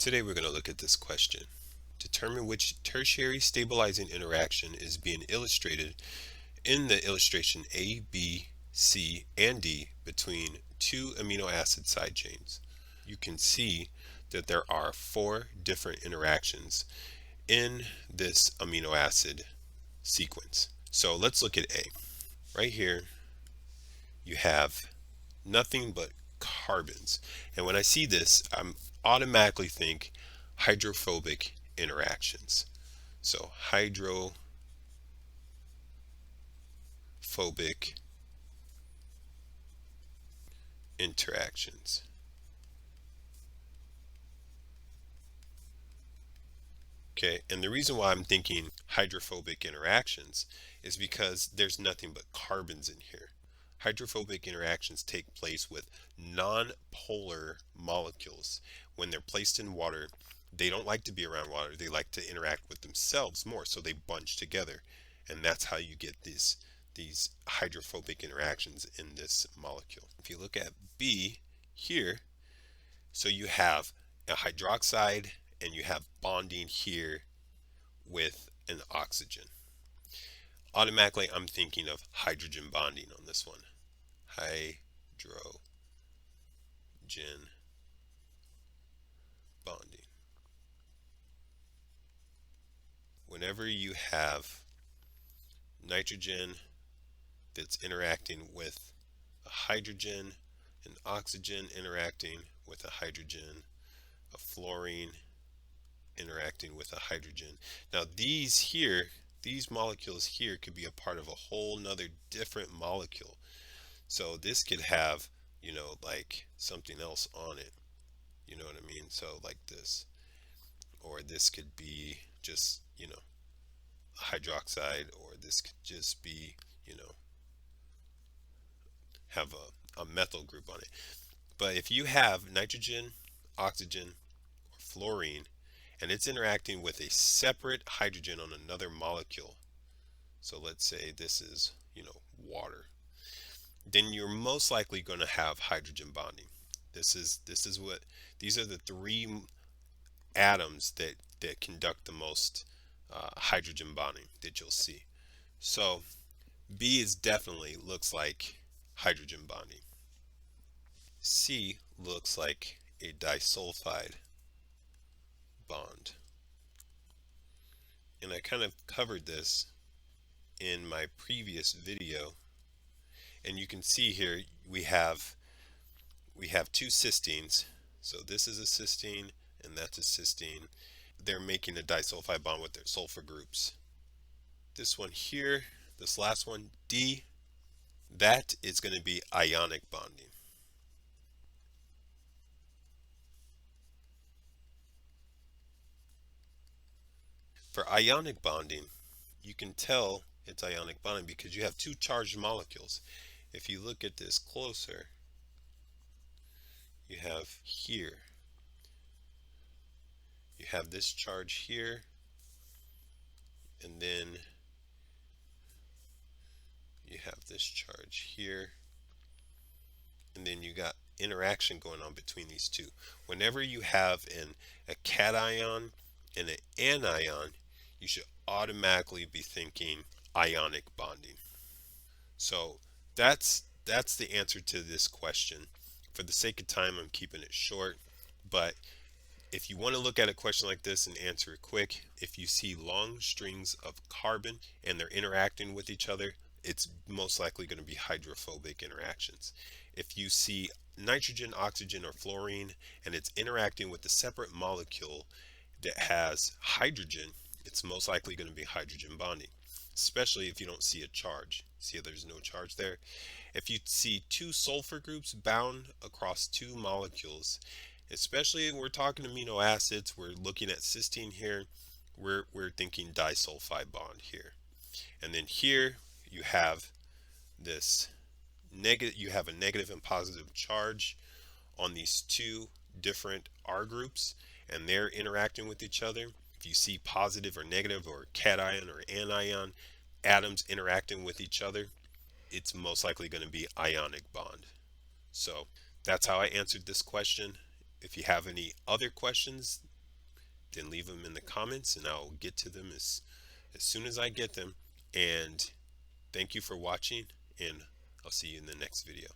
Today we're going to look at this question. Determine which tertiary stabilizing interaction is being illustrated in the illustration A, B, C, and D between two amino acid side chains. You can see that there are 4 different interactions in this amino acid sequence. So let's look at A. Right here you have nothing but carbons. And when I see this, I'm automatically think hydrophobic interactions. So hydrophobic interactions. Okay, and the reason why I'm thinking hydrophobic interactions is because there's nothing but carbons in here. Hydrophobic interactions take place with non-polar molecules. When they're placed in water, they don't like to be around water. They like to interact with themselves more, so they bunch together. And that's how you get these hydrophobic interactions in this molecule. If you look at B here, so you have a hydroxide and you have bonding here with an oxygen. Automatically, I'm thinking of hydrogen bonding on this one. Hydrogen bonding. Whenever you have nitrogen that's interacting with a hydrogen, an oxygen interacting with a hydrogen, a fluorine interacting with a hydrogen. Now these molecules here could be a part of a whole nother different molecule. So this could have, like something else on it. You know what I mean? So like this. Or this could be just, hydroxide, or this could just be, have a methyl group on it. But if you have nitrogen, oxygen, or fluorine, and it's interacting with a separate hydrogen on another molecule, so let's say this is, water, then you're most likely going to have hydrogen bonding. These are the 3 atoms that conduct the most hydrogen bonding that you'll see. So B is definitely looks like hydrogen bonding. C looks like a disulfide bond. And I kind of covered this in my previous video, and you can see here we have 2 cysteines. So this is a cysteine and that's a cysteine. They're making a disulfide bond with their sulfur groups. This one here, this last one, D, that is going to be ionic bonding. For ionic bonding, you can tell it's ionic bonding because you have 2 charged molecules. If you look at this closer, you have here, you have this charge here, and then you have this charge here, and then you got interaction going on between these 2. Whenever you have a cation and an anion, you should automatically be thinking ionic bonding. So that's the answer to this question. For the sake of time, I'm keeping it short, but if you want to look at a question like this and answer it quick, if you see long strings of carbon and they're interacting with each other, it's most likely going to be hydrophobic interactions. If you see nitrogen, oxygen, or fluorine and it's interacting with a separate molecule that has hydrogen, it's most likely going to be hydrogen bonding, especially if you don't see a charge. See how there's no charge there? If you see 2 sulfur groups bound across 2 molecules, especially when we're talking amino acids, we're looking at cysteine here, we're thinking disulfide bond here. And then here you have this negative, you have a negative and positive charge on these 2 different R groups, and they're interacting with each other. If you see positive or negative or cation or anion atoms interacting with each other, it's most likely going to be ionic bond. So that's how I answered this question. If you have any other questions then leave them in the comments and I'll get to them as soon as I get them. And thank you for watching, and I'll see you in the next video.